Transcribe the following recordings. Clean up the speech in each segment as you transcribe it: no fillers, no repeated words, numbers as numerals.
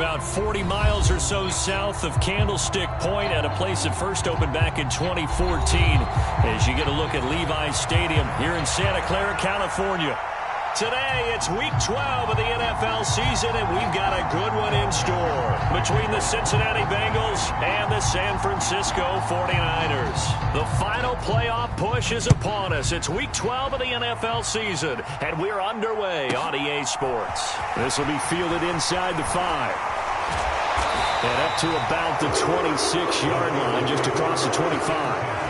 about 40 miles or so south of Candlestick Point at a place that first opened back in 2014 as you get a look at Levi's Stadium here in Santa Clara, California. Today, it's Week 12 of the NFL season, and we've got a good one in store between the Cincinnati Bengals and the San Francisco 49ers. The final playoff push is upon us. It's Week 12 of the NFL season, and we're underway on EA Sports. This will be fielded inside the 5. And up to about the 26-yard line, just across the 25.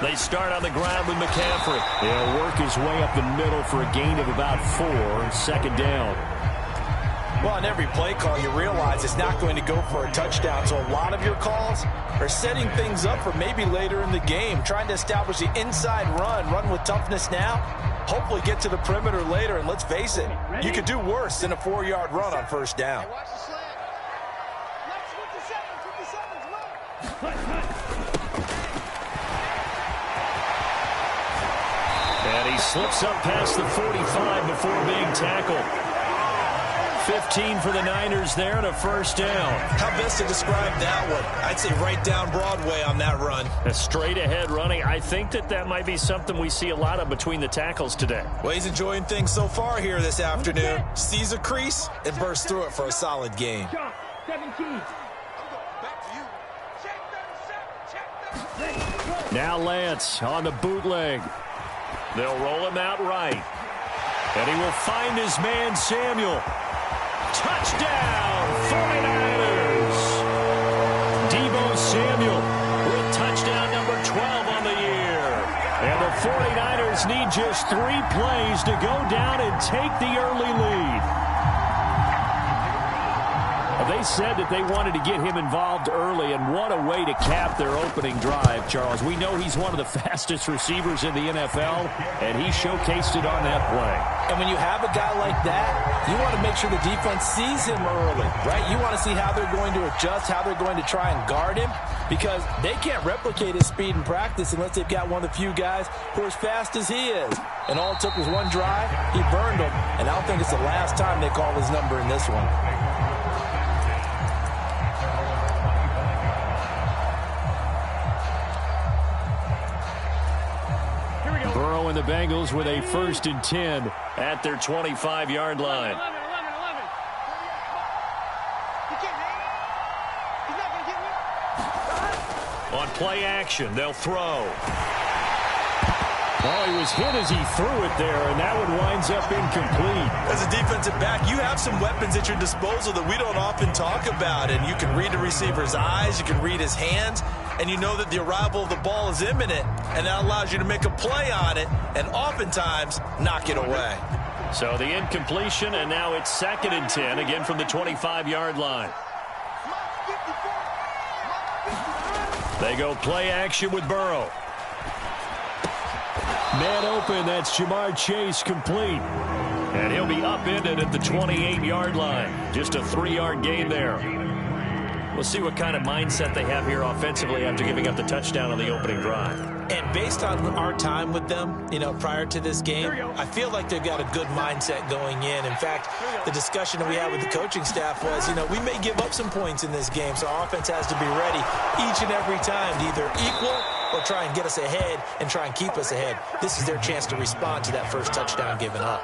They start on the ground with McCaffrey. He'll work his way up the middle for a gain of about 4, second down. Well, on every play call, you realize it's not going to go for a touchdown. So a lot of your calls are setting things up for maybe later in the game, trying to establish the inside run with toughness now, hopefully get to the perimeter later. And let's face it, you could do worse than a 4-yard run on first down. And he slips up past the 45 before being tackled. 15 for the Niners there and a first down. How best to describe that one? I'd say right down Broadway on that run. A straight ahead running. I think that might be something we see a lot of between the tackles today. Well, he's enjoying things so far here this afternoon. Sees a crease and bursts through it for a solid gain. 17. Now Lance on the bootleg. They'll roll him out right. And he will find his man Samuel. Touchdown, 49ers! Deebo Samuel with touchdown number 12 on the year. And the 49ers need just 3 plays to go down and take the early lead. They said that they wanted to get him involved early, and what a way to cap their opening drive, Charles. We know he's one of the fastest receivers in the NFL, and he showcased it on that play. And when you have a guy like that, you want to make sure the defense sees him early, right? You want to see how they're going to adjust, how they're going to try and guard him, because they can't replicate his speed in practice unless they've got one of the few guys who are as fast as he is. And all it took was one drive. He burned him, and I don't think it's the last time they call his number in this one. Burrow and the Bengals with a 1st and 10 at their 25-yard line. 11. On play action, they'll throw. Oh, he was hit as he threw it there, and that one winds up incomplete. As a defensive back, you have some weapons at your disposal that we don't often talk about, and you can read the receiver's eyes, you can read his hands, and you know that the arrival of the ball is imminent, and that allows you to make a play on it and oftentimes knock it away. So the incompletion, and now it's 2nd and 10, again from the 25-yard line. They go play action with Burrow. Man open, that's Jamar Chase complete. And he'll be upended at the 28-yard line. Just a 3-yard gain there. We'll see what kind of mindset they have here offensively after giving up the touchdown on the opening drive. And based on our time with them, prior to this game, I feel like they've got a good mindset going in. In fact, the discussion that we had with the coaching staff was, we may give up some points in this game, so our offense has to be ready each and every time to either equal or try and get us ahead and try and keep us ahead. This is their chance to respond to that first touchdown given up.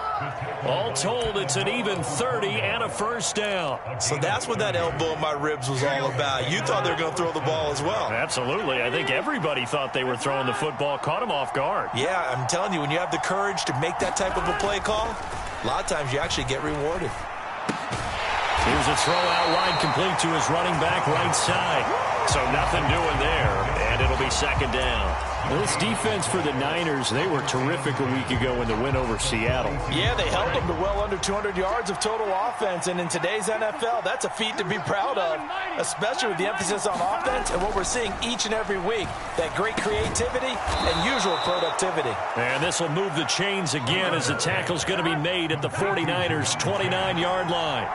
All told, it's an even 30 and a first down. So that's what that elbow in my ribs was all about. You thought they were going to throw the ball as well. Absolutely. I think everybody thought they were throwing the football, caught him off guard. Yeah, I'm telling you, when you have the courage to make that type of a play call, a lot of times you actually get rewarded. Here's a throw out wide, complete to his running back right side. So nothing doing there, and it'll be second down. This defense for the Niners, they were terrific a week ago in the win over Seattle. Yeah, they held them to well under 200 yards of total offense, and in today's NFL, that's a feat to be proud of, especially with the emphasis on offense and what we're seeing each and every week, that great creativity and usual productivity. And this will move the chains again as the tackle's going to be made at the 49ers' 29-yard line.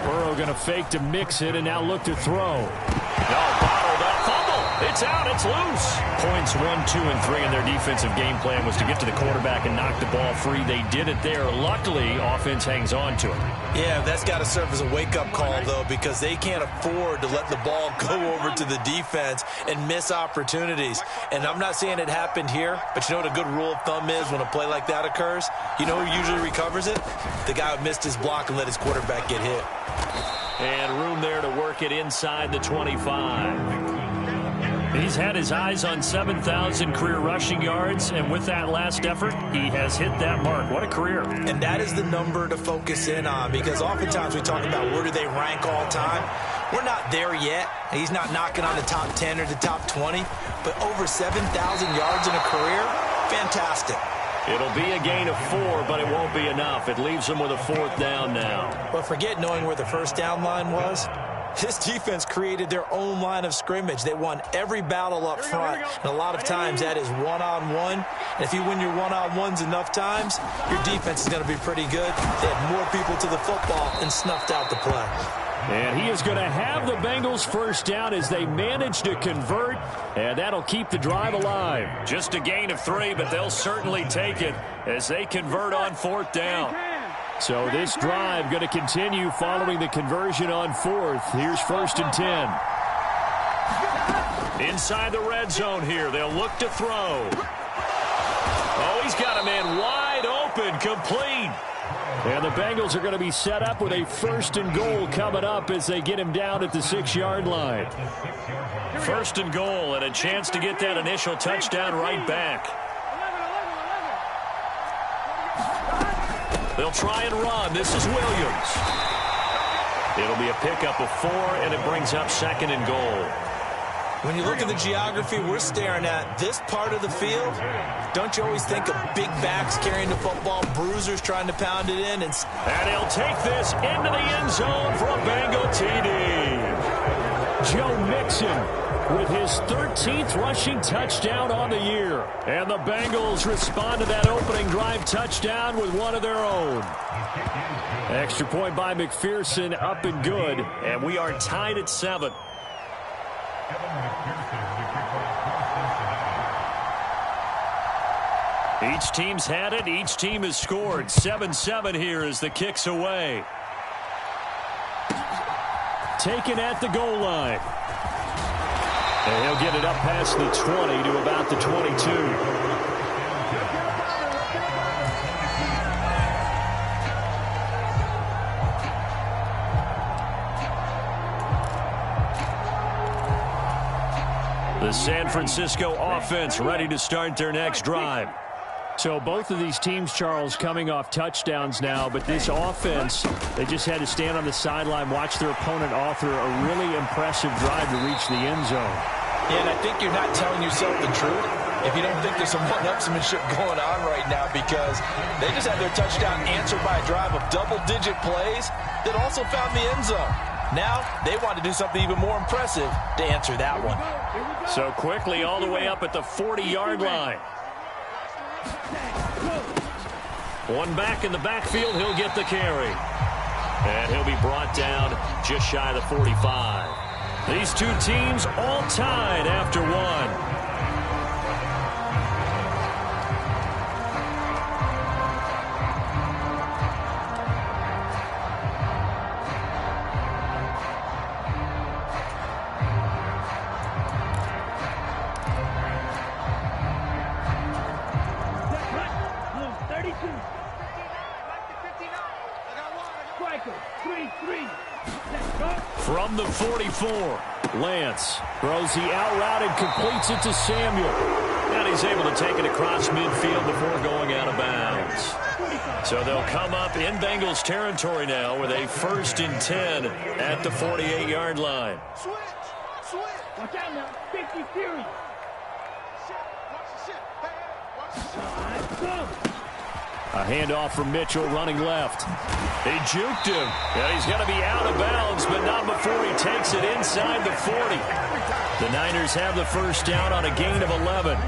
Burrow going to fake to mix it and now look to throw. No, bottled up, fumble. It's out, it's loose. Points 1, 2, and 3 in their defensive game plan was to get to the quarterback and knock the ball free. They did it there. Luckily, offense hangs on to it. Yeah, that's got to serve as a wake-up call, though, because they can't afford to let the ball go over to the defense and miss opportunities. And I'm not saying it happened here, but you know what a good rule of thumb is when a play like that occurs? You know who usually recovers it? The guy who missed his block and let his quarterback get hit. And room there to work it inside the 25. He's had his eyes on 7,000 career rushing yards, and with that last effort, he has hit that mark. What a career. And that is the number to focus in on, because oftentimes we talk about where do they rank all time. We're not there yet. He's not knocking on the top 10 or the top 20, but over 7,000 yards in a career, fantastic. It'll be a gain of 4, but it won't be enough. It leaves them with a 4th down now. But forget knowing where the first down line was. This defense created their own line of scrimmage. They won every battle up front, and a lot of times that is one-on-one. And if you win your one-on-ones enough times, your defense is going to be pretty good. They had more people to the football and snuffed out the play. And he is going to have the Bengals first down as they manage to convert, and that'll keep the drive alive. Just a gain of 3, but they'll certainly take it as they convert on 4th down. So this drive going to continue following the conversion on 4th. Here's 1st and 10. Inside the red zone here. They'll look to throw. Oh, he's got a man wide open, complete. And the Bengals are going to be set up with a 1st and goal coming up as they get him down at the 6-yard line. 1st and goal and a chance to get that initial touchdown right back. They'll try and run. This is Williams. It'll be a pickup of 4, and it brings up 2nd and goal. When you look at the geography we're staring at, this part of the field, don't you always think of big backs carrying the football, bruisers trying to pound it in? And he'll take this into the end zone for a Bengal TD. Joe Mixon with his 13th rushing touchdown on the year. And the Bengals respond to that opening drive touchdown with one of their own. Extra point by McPherson, up and good. And we are tied at 7. Each team's had it. Each team has scored. 7-7 here as the kick's away. Taken at the goal line. And he'll get it up past the 20 to about the 22. The San Francisco offense ready to start their next drive. So both of these teams, Charles, coming off touchdowns now, but this offense, they just had to stand on the sideline, watch their opponent author a really impressive drive to reach the end zone. Yeah, and I think you're not telling yourself the truth if you don't think there's some one-upsmanship going on right now, because they just had their touchdown answered by a drive of double-digit plays that also found the end zone. Now they want to do something even more impressive to answer that one. So quickly all the way up at the 40-yard line. One back in the backfield, he'll get the carry. And he'll be brought down just shy of the 45. These two teams all tied after one. From the 44, Lance throws the out route and completes it to Samuel. And he's able to take it across midfield before going out of bounds. So they'll come up in Bengals territory now with a 1st and 10 at the 48-yard line. Switch. Watch out now. 50 series. A handoff from Mitchell running left. They juked him. And he's going to be out of bounds, but not before he takes it inside the 40. The Niners have the first down on a gain of 11.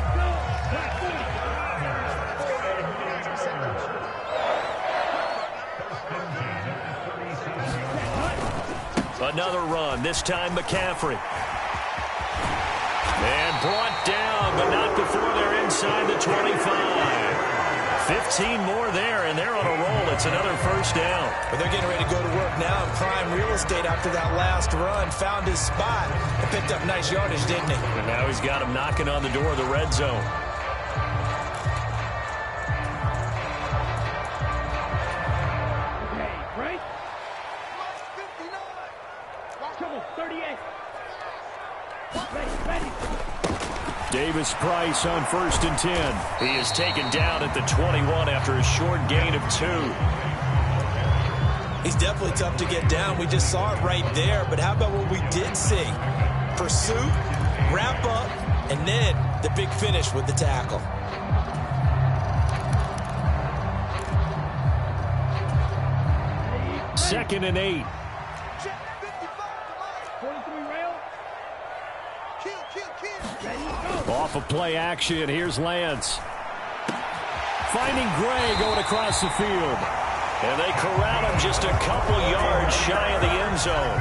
Another run, this time McCaffrey. And brought down, but not before they're inside the 25. 15 more there, and they're on a roll. It's another first down. But they're getting ready to go to work now in prime real estate after that last run. Found his spot and picked up nice yardage, didn't he? And now he's got him knocking on the door of the red zone. Davis Price on 1st and 10. He is taken down at the 21 after a short gain of 2. He's definitely tough to get down. We just saw it right there. But how about what we did see? Pursuit, wrap up, and then the big finish with the tackle. Second and 8. Off of play action, here's Lance. Finding Gray going across the field. And they corral him just a couple yards shy of the end zone.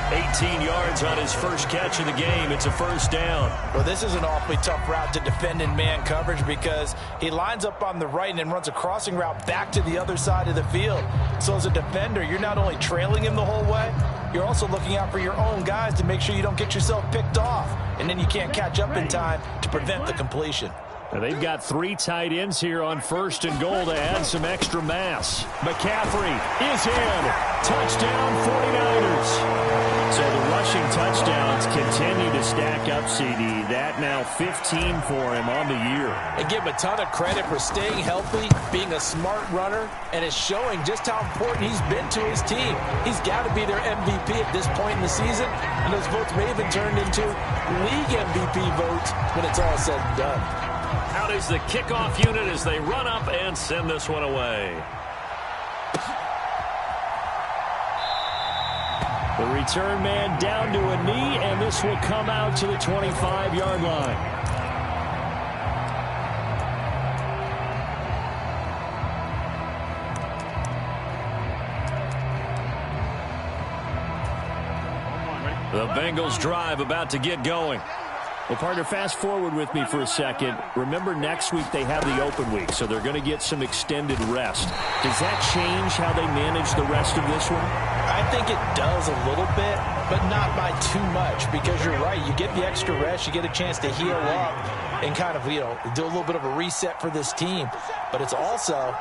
18 yards on his first catch of the game. It's a first down. Well, this is an awfully tough route to defend in man coverage because he lines up on the right and then runs a crossing route back to the other side of the field. So as a defender, you're not only trailing him the whole way, you're also looking out for your own guys to make sure you don't get yourself picked off. And then you can't catch up in time to prevent the completion. And they've got 3 tight ends here on 1st and goal to add some extra mass. McCaffrey is in. Touchdown 49ers. So the rushing touchdowns continue to stack up, CD. That now 15 for him on the year. And give him a ton of credit for staying healthy, being a smart runner, and is showing just how important he's been to his team. He's got to be their MVP at this point in the season, and those votes may even turn into league MVP votes when it's all said and done. Out is the kickoff unit as they run up and send this one away. The return man down to a knee, and this will come out to the 25-yard line. The Bengals drive about to get going. Well, partner, fast forward with me for a second. Remember, next week they have the open week, so they're going to get some extended rest. Does that change how they manage the rest of this one? I think it does a little bit, but not by too much, because you're right. You get the extra rest. You get a chance to heal up and kind of, do a little bit of a reset for this team. But it's also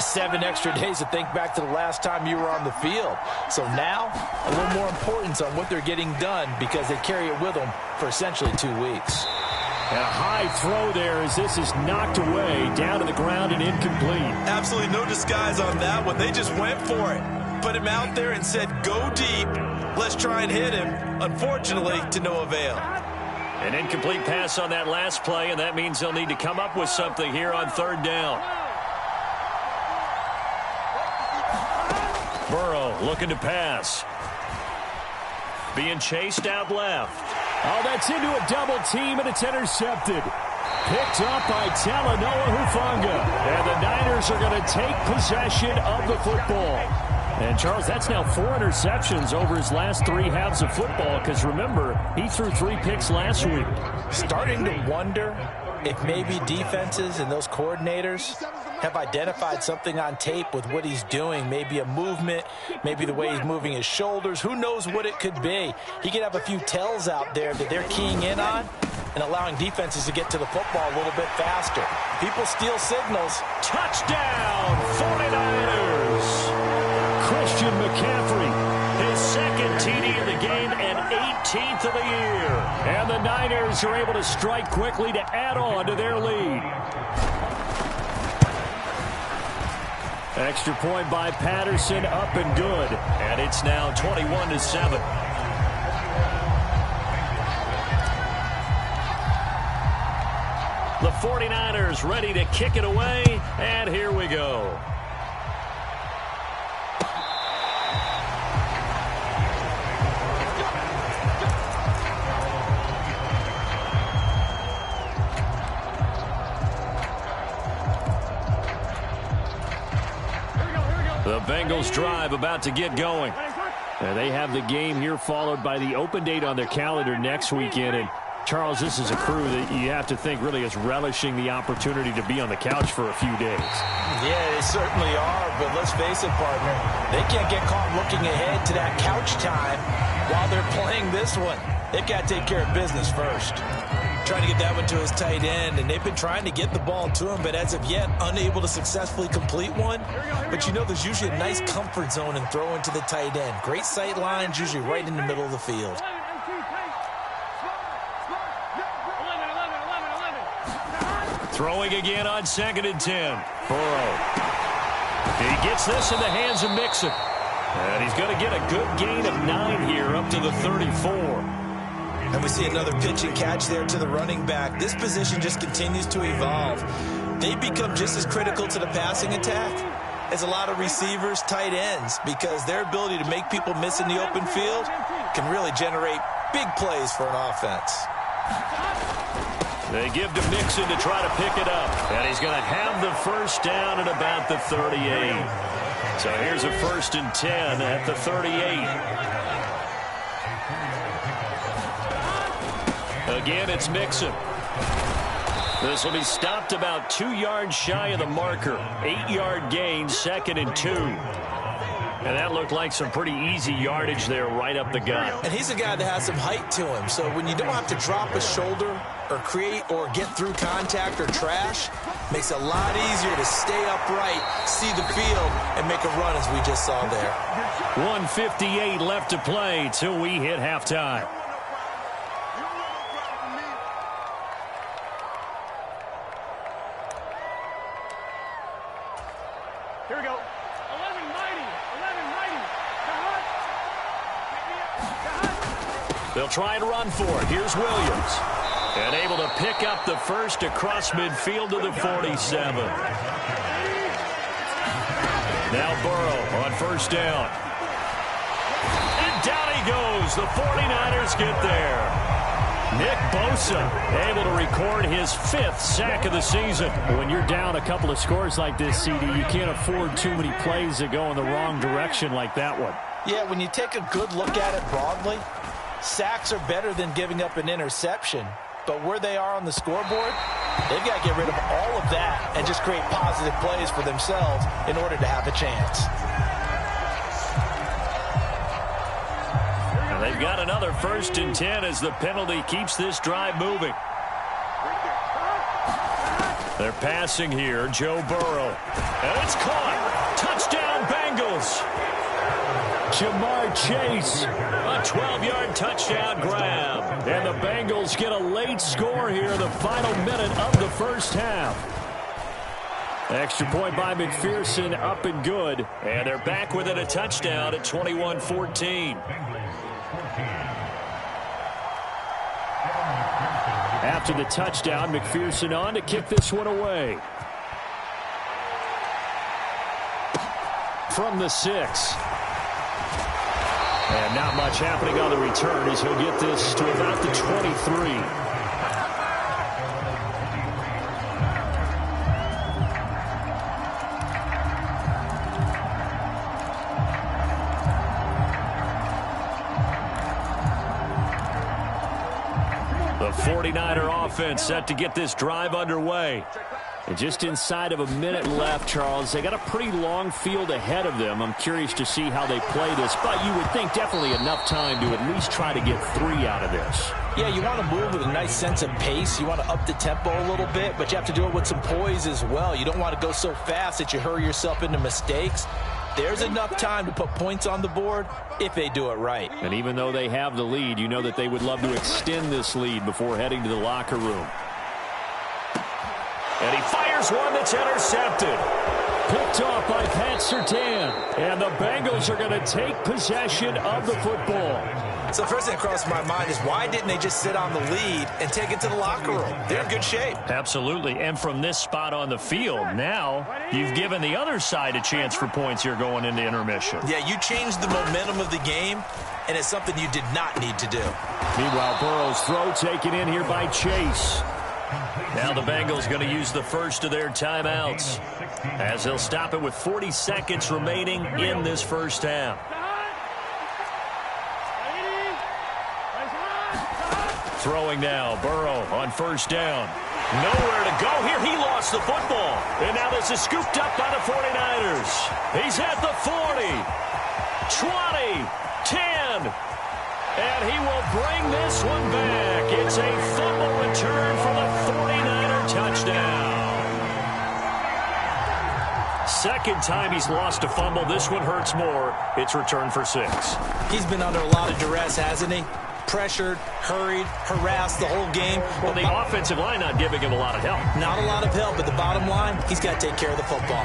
7 extra days to think back to the last time you were on the field. So now, a little more importance on what they're getting done because they carry it with them for essentially 2 weeks. And a high throw there as this is knocked away, down to the ground and incomplete. Absolutely no disguise on that one. They just went for it. Put him out there and said, go deep. Let's try and hit him. Unfortunately, to no avail. An incomplete pass on that last play, and that means they'll need to come up with something here on 3rd down. Burrow looking to pass. Being chased out left. Oh, that's into a double team, and it's intercepted. Picked up by Talanoa Hufanga. And the Niners are going to take possession of the football. And, Charles, that's now 4 interceptions over his last 3 halves of football, because, remember, he threw 3 picks last week. Starting to wonder if maybe defenses and those coordinators have identified something on tape with what he's doing. Maybe a movement, maybe the way he's moving his shoulders. Who knows what it could be? He could have a few tells out there that they're keying in on and allowing defenses to get to the football a little bit faster. People steal signals. Touchdown, 49ers! Christian McCaffrey, his 2nd TD of the game and 18th of the year. And the Niners are able to strike quickly to add on to their lead. Extra point by Patterson, up and good. And it's now 21-7. The 49ers ready to kick it away, and here we go. The Bengals drive about to get going. And they have the game here followed by the open date on their calendar next weekend. And Charles, this is a crew that you have to think really is relishing the opportunity to be on the couch for a few days. Yeah, they certainly are, but let's face it, partner. They can't get caught looking ahead to that couch time while they're playing this one. They've got to take care of business first. Trying to get that one to his tight end, and they've been trying to get the ball to him, but as of yet, unable to successfully complete one. But you know there's usually a nice comfort zone in throwing to the tight end. Great sight lines, usually right in the middle of the field. Throwing again on 2nd and 10. Burrow. He gets this in the hands of Mixon. And he's going to get a good gain of 9 here up to the 34. And we see another pitch and catch there to the running back. This position just continues to evolve. They become just as critical to the passing attack as a lot of receivers, tight ends, because their ability to make people miss in the open field can really generate big plays for an offense. They give to Mixon to try to pick it up. And he's going to have the first down at about the 38. So here's a 1st and 10 at the 38. Again, it's Mixon. This will be stopped about 2 yards shy of the marker. 8-yard gain, 2nd and 2. And that looked like some pretty easy yardage there right up the gut. And he's a guy that has some height to him. So when you don't have to drop a shoulder or create or get through contact or trash, makes it a lot easier to stay upright, see the field, and make a run as we just saw there. 1:58 left to play till we hit halftime. Here we go. 11-90. They'll try and run for it. Here's Williams. And able to pick up the first across midfield to the 47. Now Burrow on 1st down. And down he goes. The 49ers get there. Nick Bosa able to record his 5th sack of the season. When you're down a couple of scores like this, CD, you can't afford too many plays that go in the wrong direction like that one. Yeah, when you take a good look at it broadly, sacks are better than giving up an interception. But where they are on the scoreboard, they've got to get rid of all of that and just create positive plays for themselves in order to have a chance. And they've got another 1st and 10 as the penalty keeps this drive moving. They're passing here, Joe Burrow. And it's caught. Touchdown, Bengals. Jamar Chase, a 12-yard touchdown grab. And the Bengals get a late score here in the final minute of the first half. Extra point by McPherson, up and good. And they're back within a touchdown at 21-14. After the touchdown, McPherson on to kick this one away. From the 6. And not much happening on the return as he'll get this to about the 23. The 49er offense set to get this drive underway. And just inside of a minute left, Charles, they got a pretty long field ahead of them. I'm curious to see how they play this, but you would think definitely enough time to at least try to get 3 out of this. Yeah, you want to move with a nice sense of pace. You want to up the tempo a little bit, but you have to do it with some poise as well. You don't want to go so fast that you hurry yourself into mistakes. There's enough time to put points on the board if they do it right. And even though they have the lead, you know that they would love to extend this lead before heading to the locker room. And he fires one that's intercepted. Picked off by Pat Surtain. And the Bengals are going to take possession of the football. So the first thing that crossed my mind is why didn't they just sit on the lead and take it to the locker room? They're in good shape. Absolutely. And from this spot on the field, now you've given the other side a chance for points here going into intermission. Yeah, you changed the momentum of the game, and it's something you did not need to do. Meanwhile, Burrow's throw taken in here by Chase. Now the Bengals going to use the first of their timeouts as they'll stop it with 40 seconds remaining in this first half. Throwing now, Burrow on first down. Nowhere to go here. He lost the football. And now this is scooped up by the 49ers. He's at the 40, 20, 10. And he will bring this one back. It's a fumble return for the 49er touchdown. Second time he's lost a fumble. This one hurts more. It's returned for 6. He's been under a lot of duress, hasn't he? Pressured, hurried, harassed the whole game. Well, the offensive line not giving him a lot of help. Not a lot of help, but the bottom line, he's got to take care of the football.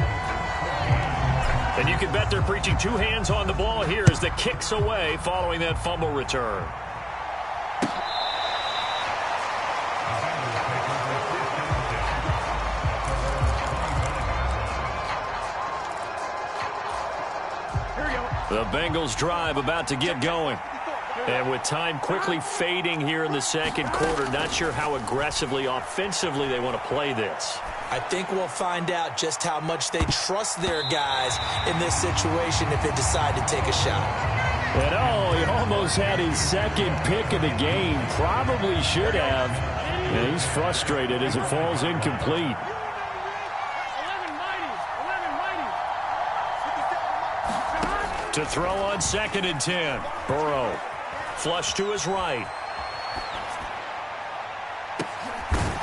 And you can bet they're preaching 2 hands on the ball here as the kick's away following that fumble return. The Bengals drive about to get going. And with time quickly fading here in the second quarter, not sure how aggressively, offensively they want to play this. I think we'll find out just how much they trust their guys in this situation if they decide to take a shot. And he almost had his second pick of the game. Probably should have. And he's frustrated as it falls incomplete. To throw on 2nd and 10. Burrow. Flush to his right.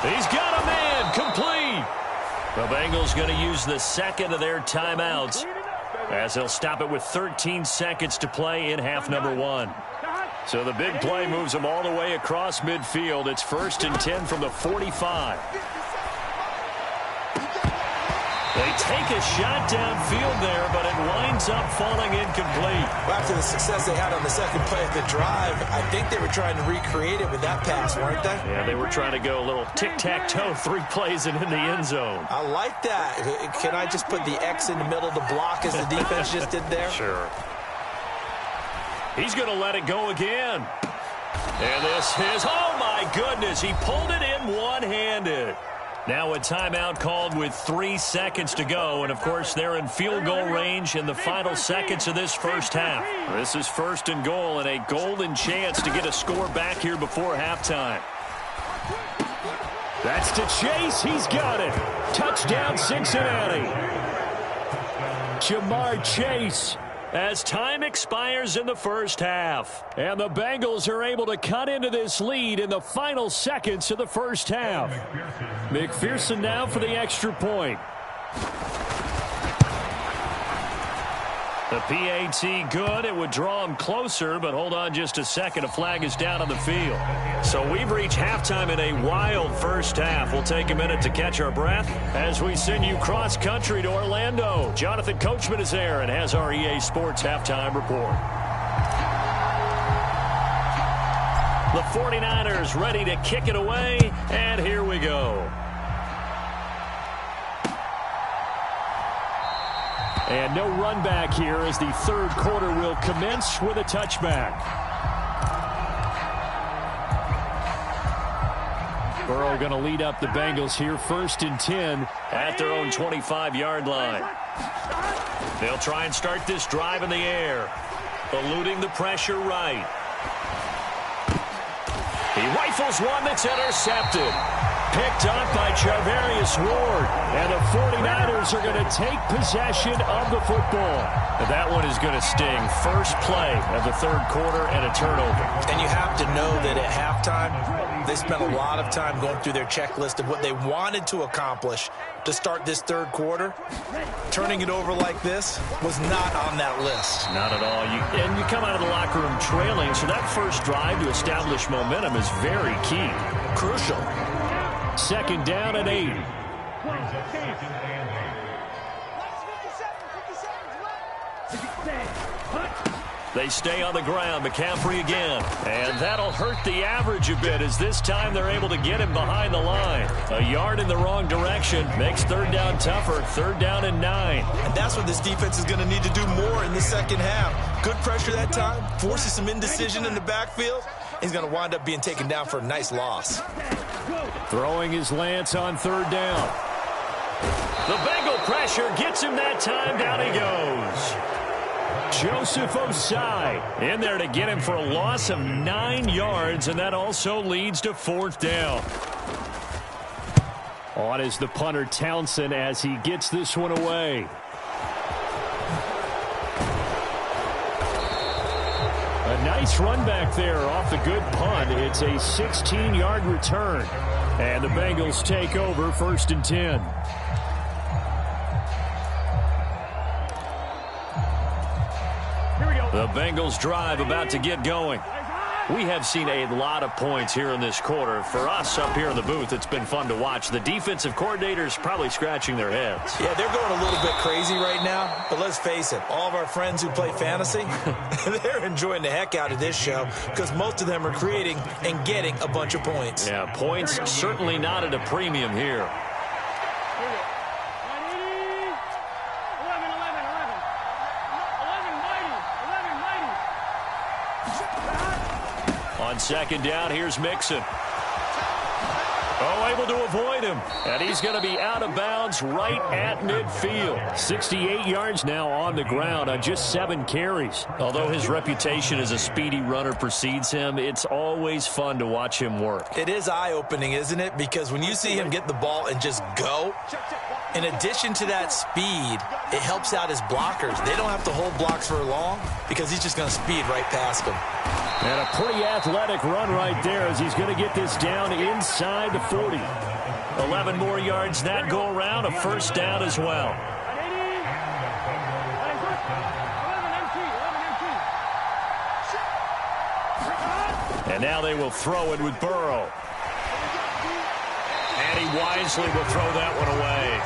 He's got a man. Complete. The Bengals going to use the second of their timeouts as they'll stop it with 13 seconds to play in half number 1. So the big play moves them all the way across midfield. It's 1st and 10 from the 45. They take a shot downfield there, but it winds up falling incomplete. Well, after the success they had on the second play of the drive, I think they were trying to recreate it with that pass, weren't they? Yeah, they were trying to go a little tic-tac-toe, 3 plays and in the end zone. I like that. Can I just put the X in the middle to block as the defense just did there? Sure. He's going to let it go again. And this is, oh my goodness, he pulled it in one-handed. Now a timeout called with 3 seconds to go. And, of course, they're in field goal range in the final seconds of this first half. This is 1st and goal and a golden chance to get a score back here before halftime. That's to Chase. He's got it. Touchdown, Cincinnati. Jamar Chase. As time expires in the first half. And the Bengals are able to cut into this lead in the final seconds of the first half. McPherson now for the extra point. The PAT good. It would draw him closer, but hold on just a second. A flag is down on the field. So we've reached halftime in a wild first half. We'll take a minute to catch our breath as we send you cross-country to Orlando. Jonathan Coachman is there and has our EA Sports halftime report. The 49ers ready to kick it away, and here we go. And no run back here as the third quarter will commence with a touchback. Burrow going to lead up the Bengals here, 1st and 10 at their own 25-yard line. They'll try and start this drive in the air, eluding the pressure right. He rifles one that's intercepted. Picked up by Charvarius Ward. And the 49ers are going to take possession of the football. That one is going to sting. First play of the third quarter and a turnover. And you have to know that at halftime, they spent a lot of time going through their checklist of what they wanted to accomplish to start this third quarter. Turning it over like this was not on that list. Not at all. And you come out of the locker room trailing, so that first drive to establish momentum is very key. Crucial. 2nd down and 8. They stay on the ground. McCaffrey again. And that'll hurt the average a bit as this time they're able to get him behind the line. A yard in the wrong direction makes third down tougher. Third down and 9. And that's what this defense is going to need to do more in the second half. Good pressure that time. Forces some indecision in the backfield. He's going to wind up being taken down for a nice loss. Throwing his Lance on third down. The Bengal pressure gets him that time. Down he goes. Joseph Osai in there to get him for a loss of 9 yards, and that also leads to fourth down. On is the punter Townsend as he gets this one away. A nice run back there off the good punt. It's a 16-yard return, and the Bengals take over 1st and 10. The Bengals drive about to get going. We have seen a lot of points here in this quarter. For us up here in the booth, it's been fun to watch. The defensive coordinators probably scratching their heads. Yeah, they're going a little bit crazy right now. But let's face it, all of our friends who play fantasy, they're enjoying the heck out of this show because most of them are creating and getting a bunch of points. Yeah, points certainly not at a premium here. On second down, here's Mixon. Oh, able to avoid him. And he's going to be out of bounds right at midfield. 68 yards now on the ground on just 7 carries. Although his reputation as a speedy runner precedes him, it's always fun to watch him work. It is eye-opening, isn't it? Because when you see him get the ball and just go, in addition to that speed, it helps out his blockers. They don't have to hold blocks for long because he's just going to speed right past them. And a pretty athletic run right there as he's going to get this down inside the 40. 11 more yards that go around, a first down as well. And now they will throw it with Burrow. And he wisely will throw that one away.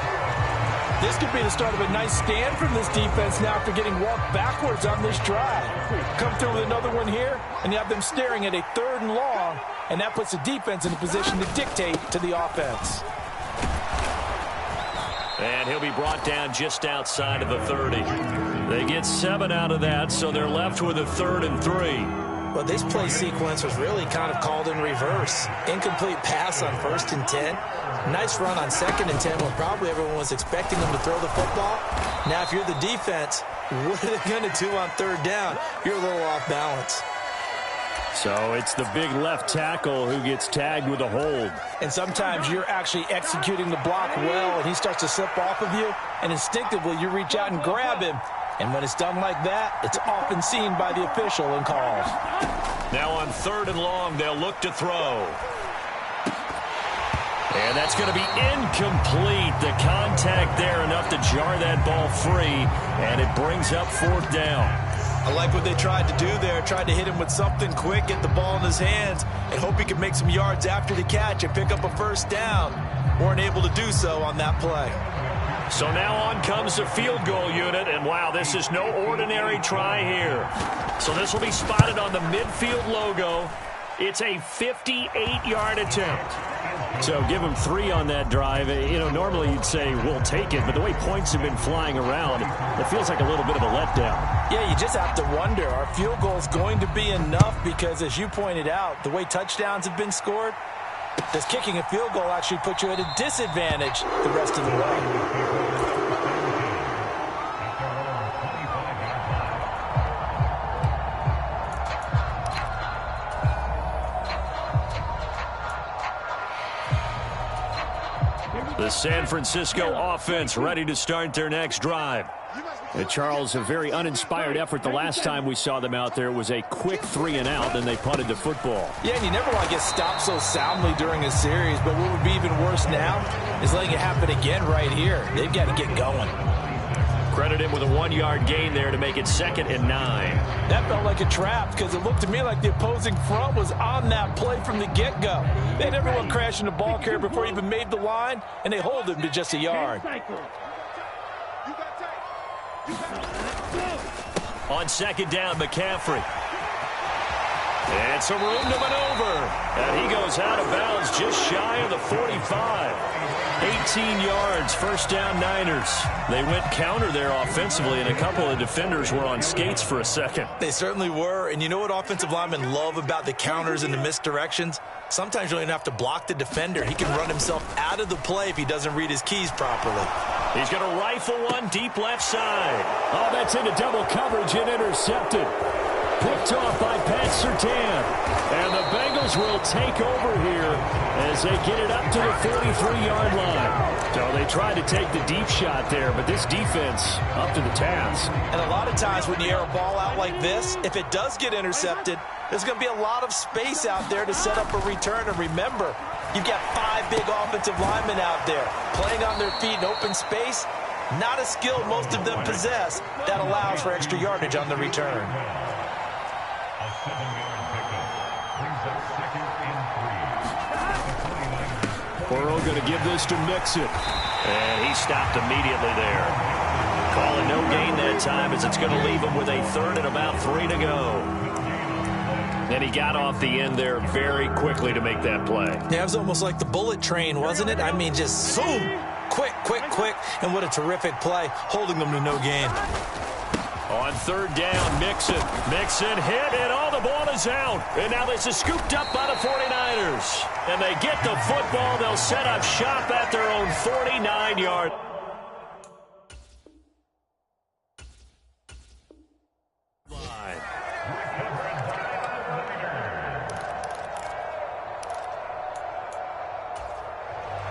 This could be the start of a nice stand from this defense now after getting walked backwards on this drive. Come through with another one here, and you have them staring at a 3rd and long, and that puts the defense in a position to dictate to the offense. And he'll be brought down just outside of the 30. They get 7 out of that, so they're left with a 3rd and 3. Well, this play sequence was really kind of called in reverse. Incomplete pass on 1st and 10. Nice run on 2nd and 10 when probably everyone was expecting them to throw the football. Now, if you're the defense, what are they going to do on 3rd down? You're a little off balance. So it's the big left tackle who gets tagged with a hold. And sometimes you're actually executing the block well, and he starts to slip off of you, and instinctively you reach out and grab him. And when it's done like that, it's often seen by the official and called. Now on 3rd and long, they'll look to throw. And that's going to be incomplete. The contact there enough to jar that ball free, and it brings up 4th down. I like what they tried to do there. Tried to hit him with something quick, get the ball in his hands, and hope he could make some yards after the catch and pick up a 1st down. Weren't able to do so on that play. So now on comes the field goal unit, and wow, this is no ordinary try here. So this will be spotted on the midfield logo. It's a 58-yard attempt. So give them 3 on that drive. You know, normally you'd say we'll take it, but the way points have been flying around, it feels like a little bit of a letdown. Yeah, you just have to wonder, are field goals going to be enough? Because as you pointed out, the way touchdowns have been scored, does kicking a field goal actually put you at a disadvantage the rest of the way? The San Francisco offense ready to start their next drive. Charles, a very uninspired effort the last time we saw them out there. Was a quick 3 and out, and they punted the football. Yeah, and you never want to get stopped so soundly during a series, but what would be even worse now is letting it happen again right here. They've got to get going. Credit him with a 1-yard gain there to make it 2nd and 9. That felt like a trap because it looked to me like the opposing front was on that play from the get-go. They had everyone crashing the ball carrier before he even made the line, and they hold him to just a yard. On second down, McCaffrey. And some room to maneuver. And he goes out of bounds just shy of the 45. 18 yards, first down Niners. They went counter there offensively, and a couple of defenders were on skates for a second. They certainly were. And you know what offensive linemen love about the counters and the misdirections? Sometimes you don't even have to block the defender. He can run himself out of the play if he doesn't read his keys properly. He's going to rifle one deep left side. Oh, that's into double coverage and intercepted. Picked off by Pat Surtain. And the Bengals will take over here as they get it up to the 43-yard line. So they tried to take the deep shot there, but this defense up to the task. And a lot of times when you air a ball out like this, if it does get intercepted, there's going to be a lot of space out there to set up a return. And remember, you've got 5 big offensive linemen out there playing on their feet in open space. Not a skill most of them possess that allows for extra yardage on the return. Burrow going to give this to Mixon. And he stopped immediately there. Calling no gain that time as it's going to leave him with a third and about 3 to go. And he got off the end there very quickly to make that play. Yeah, it was almost like the bullet train, wasn't it? I mean, just zoom. Quick, quick, quick. And what a terrific play, holding them to no gain. On third down, Mixon. Mixon hit, and all the ball is out. And now this is scooped up by the 49ers. And they get the football. They'll set up shop at their own 49-yard line.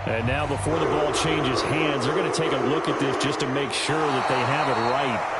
And now before the ball changes hands, they're going to take a look at this just to make sure that they have it right.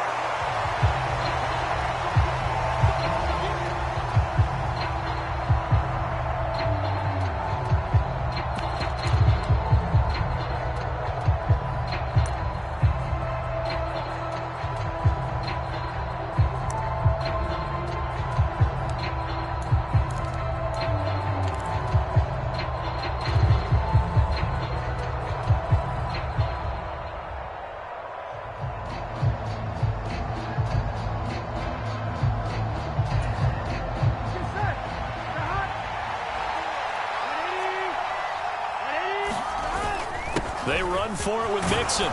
They run for it with Mixon.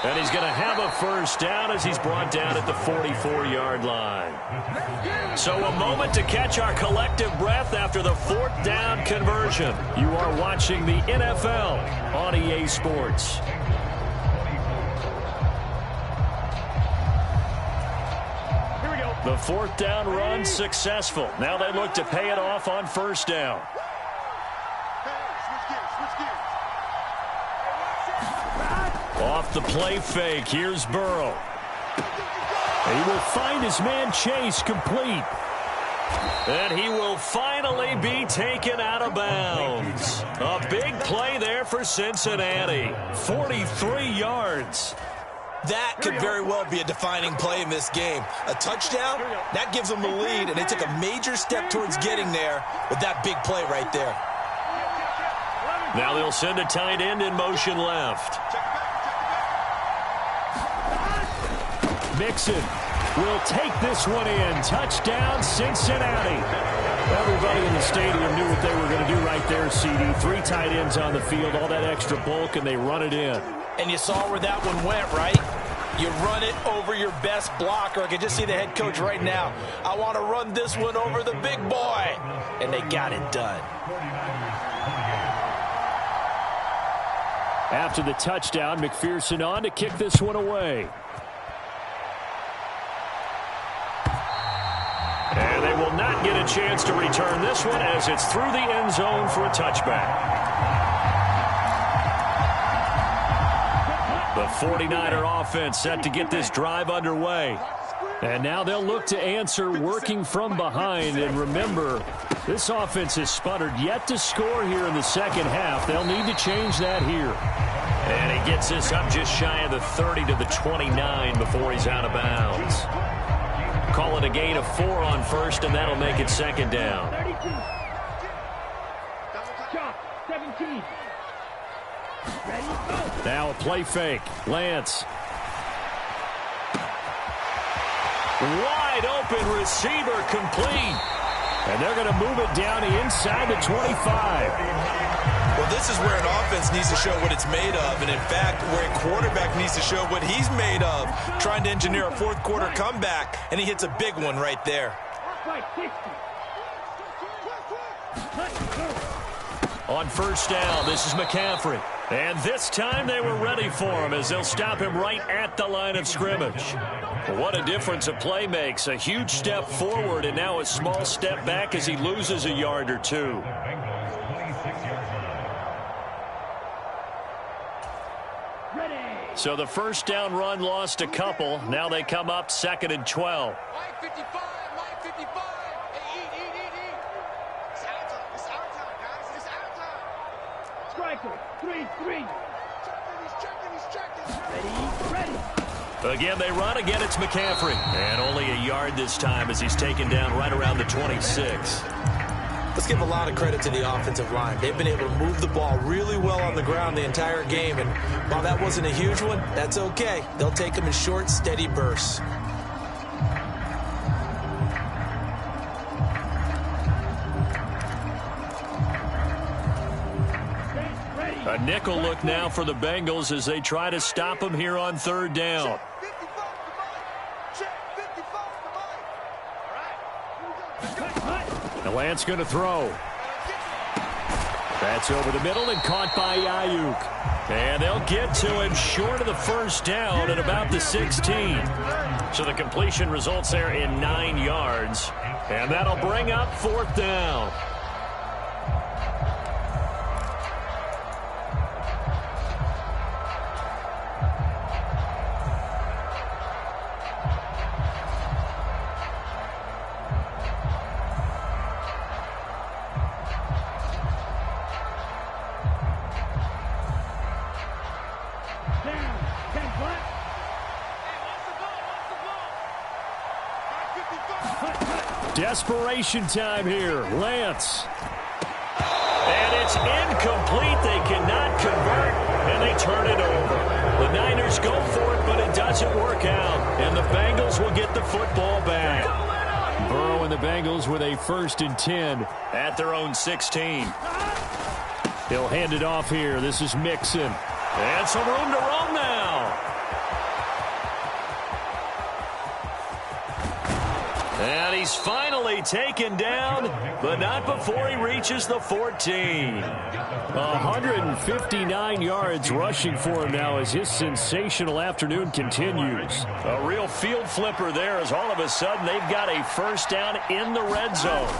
And he's going to have a first down as he's brought down at the 44-yard line. So a moment to catch our collective breath after the 4th down conversion. You are watching the NFL on EA Sports. The 4th down run successful. Now they look to pay it off on first down. Off the play fake, here's Burrow. He will find his man Chase complete. And he will finally be taken out of bounds. A big play there for Cincinnati. 43 yards. That could very well be a defining play in this game. A touchdown, that gives them the lead, and they took a major step towards getting there with that big play right there. Now they'll send a tight end in motion left. Mixon will take this one in. Touchdown, Cincinnati. Everybody in the stadium knew what they were going to do right there, CD. 3 tight ends on the field, all that extra bulk, and they run it in. And you saw where that one went, right? You run it over your best blocker. I can just see the head coach right now. I want to run this one over the big boy. And they got it done. After the touchdown, McPherson on to kick this one away. And they will not get a chance to return this one as it's through the end zone for a touchback. The 49er offense set to get this drive underway. And now they'll look to answer working from behind. And remember, this offense has sputtered yet to score here in the second half. They'll need to change that here. And he gets this up just shy of the 30 to the 29 before he's out of bounds. Call it a gain of 4 on first, and that'll make it second down. 32. 17. Ready, go. Now a play fake. Lance. Wide open receiver complete. And they're going to move it down inside the 25. Well, this is where an offense needs to show what it's made of. And, in fact, where a quarterback needs to show what he's made of, trying to engineer a fourth-quarter comeback, and he hits a big one right there. On first down, this is McCaffrey. And this time they were ready for him as they'll stop him right at the line of scrimmage. What a difference a play makes. A huge step forward and now a small step back as he loses a yard or two. So the first down run lost a couple. Now they come up 2nd and 12. Mike 55, Mike 55. Hey, eat. It's our time. It's our time, guys. It's our time. Striker, 3-3. He's checking. Ready. Again, they run. Again, it's McCaffrey. And only a yard this time as he's taken down right around the 26. Let's give a lot of credit to the offensive line. They've been able to move the ball really well on the ground the entire game. And while that wasn't a huge one, that's okay. They'll take them in short, steady bursts. A nickel look now for the Bengals as they try to stop him here on third down. The Lance going to throw. That's over the middle and caught by Ayuk. And they'll get to him short of the first down at about the 16. So the completion results there in 9 yards. And that'll bring up fourth down. Desperation time here. Lance. And it's incomplete. They cannot convert, and they turn it over. The Niners go for it, but it doesn't work out. And the Bengals will get the football back. Burrow and the Bengals with a 1st and 10 at their own 16. He'll hand it off here. This is Mixon. And some room to roam now. And he's finally taken down, but not before he reaches the 14. 159 yards rushing for him now as his sensational afternoon continues. A real field flipper there as all of a sudden they've got a first down in the red zone.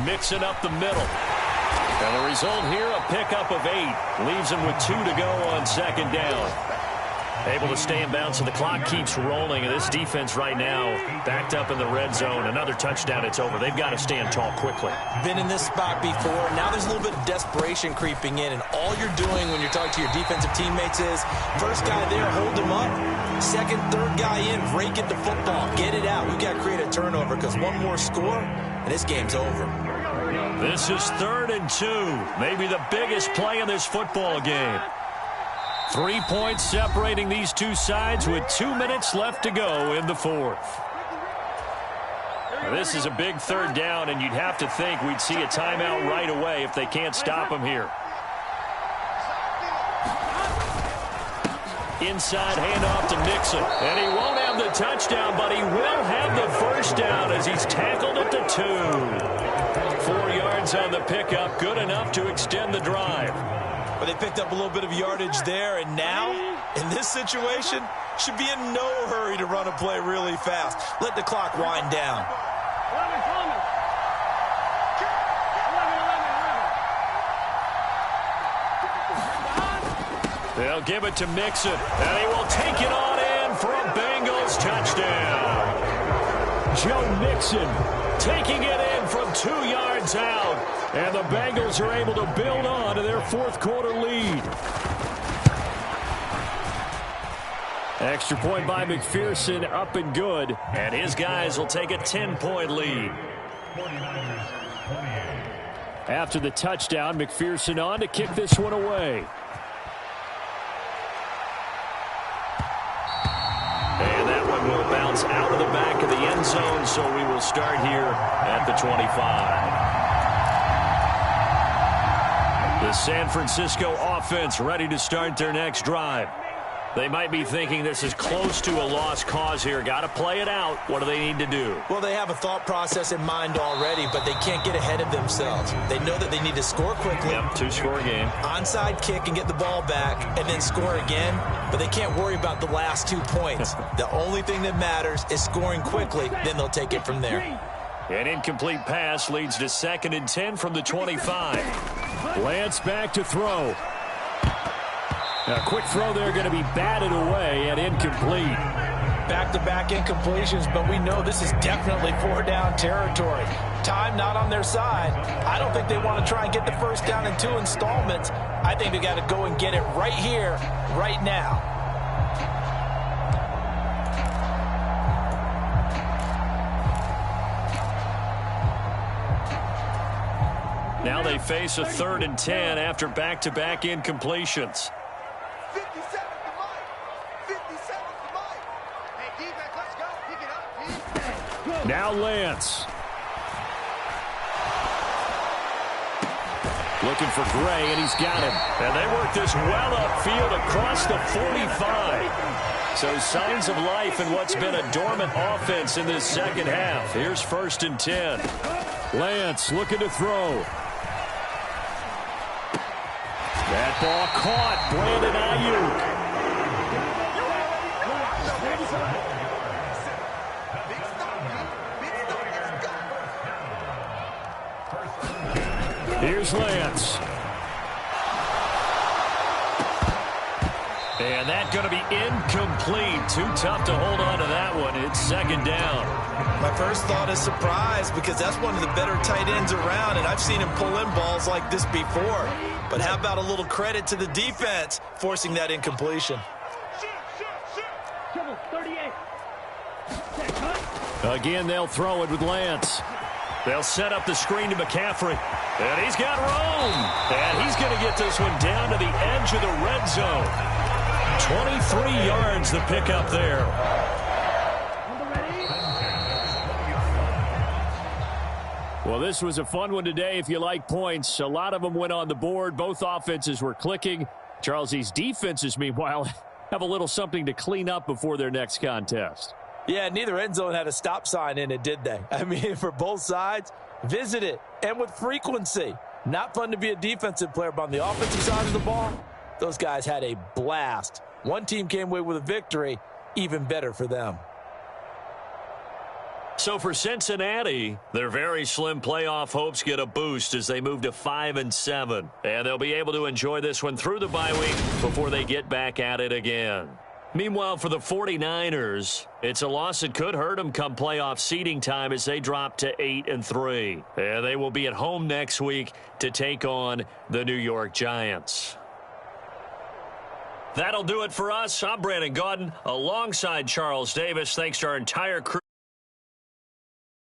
Mixing up the middle. And the result here, a pickup of 8. Leaves him with 2 to go on second down. Able to stay in bounds, and the clock keeps rolling. And this defense right now backed up in the red zone. Another touchdown, it's over. They've got to stand tall quickly. Been in this spot before. Now there's a little bit of desperation creeping in. And all you're doing when you're talking to your defensive teammates is, first guy there, hold him up. Second, third guy in, rake at the football. Get it out. We've got to create a turnover because one more score, and this game's over. This is 3rd and 2. Maybe the biggest play in this football game. 3 points separating these two sides with 2 minutes left to go in the fourth. This is a big third down, and you'd have to think we'd see a timeout right away if they can't stop him here. Inside handoff to Mixon. And he won't have the touchdown, but he will have the first down as he's tackled at the 2. 4 yards on the pickup, good enough to extend the drive. But they picked up a little bit of yardage there, and now, in this situation, should be in no hurry to run a play really fast. Let the clock wind down. They'll give it to Mixon, and he will take it on in for a Bengals touchdown. Joe Mixon taking it in from 2 yards out. And the Bengals are able to build on to their fourth-quarter lead. Extra point by McPherson, up and good. And his guys will take a 10-point lead. After the touchdown, McPherson on to kick this one away. And that one will bounce is out of the back of the end zone, so we will start here at the 25. The San Francisco offense ready to start their next drive. They might be thinking this is close to a lost cause here. Got to play it out. What do they need to do? Well, they have a thought process in mind already, but they can't get ahead of themselves. They know that they need to score quickly. Yep, two-score game. Onside kick and get the ball back and then score again, but they can't worry about the last 2 points. The only thing that matters is scoring quickly, then they'll take it from there. An incomplete pass leads to 2nd and 10 from the 25. Lance back to throw. A quick throw there going to be batted away and incomplete. Back-to-back incompletions, but we know this is definitely 4-down territory. Time not on their side. I don't think they want to try and get the first down in 2 installments. I think they got to go and get it right here, right now. Now they face a 3rd and 10 after back-to-back incompletions. 57 to Mike. 57 to Mike. Hey, defense, let's go. Pick it up, defense. Now Lance. Looking for Gray, and he's got him. And they work this well upfield across the 45. So signs of life in what's been a dormant offense in this second half. Here's 1st and 10. Lance looking to throw. That ball caught. Brandon Ayuk. Here's Lance. And that's going to be incomplete. Too tough to hold on to that one. It's 2nd down. My first thought is surprise because that's one of the better tight ends around, and I've seen him pull in balls like this before. But how about a little credit to the defense forcing that incompletion? Again, they'll throw it with Lance. They'll set up the screen to McCaffrey. And he's got room. And he's going to get this one down to the edge of the red zone. 23 yards the pickup there. Well, this was a fun one today if you like points. A lot of them went on the board. Both offenses were clicking. Charles, these defenses, meanwhile, have a little something to clean up before their next contest. Yeah, neither end zone had a stop sign in it, did they? I mean, for both sides, visit it, and with frequency. Not fun to be a defensive player, but on the offensive side of the ball, those guys had a blast. One team came away with a victory, even better for them. So for Cincinnati, their very slim playoff hopes get a boost as they move to 5-7. And they'll be able to enjoy this one through the bye week before they get back at it again. Meanwhile, for the 49ers, it's a loss that could hurt them come playoff seeding time as they drop to 8-3. And they will be at home next week to take on the New York Giants. That'll do it for us. I'm Brandon Gaudin alongside Charles Davis. Thanks to our entire crew.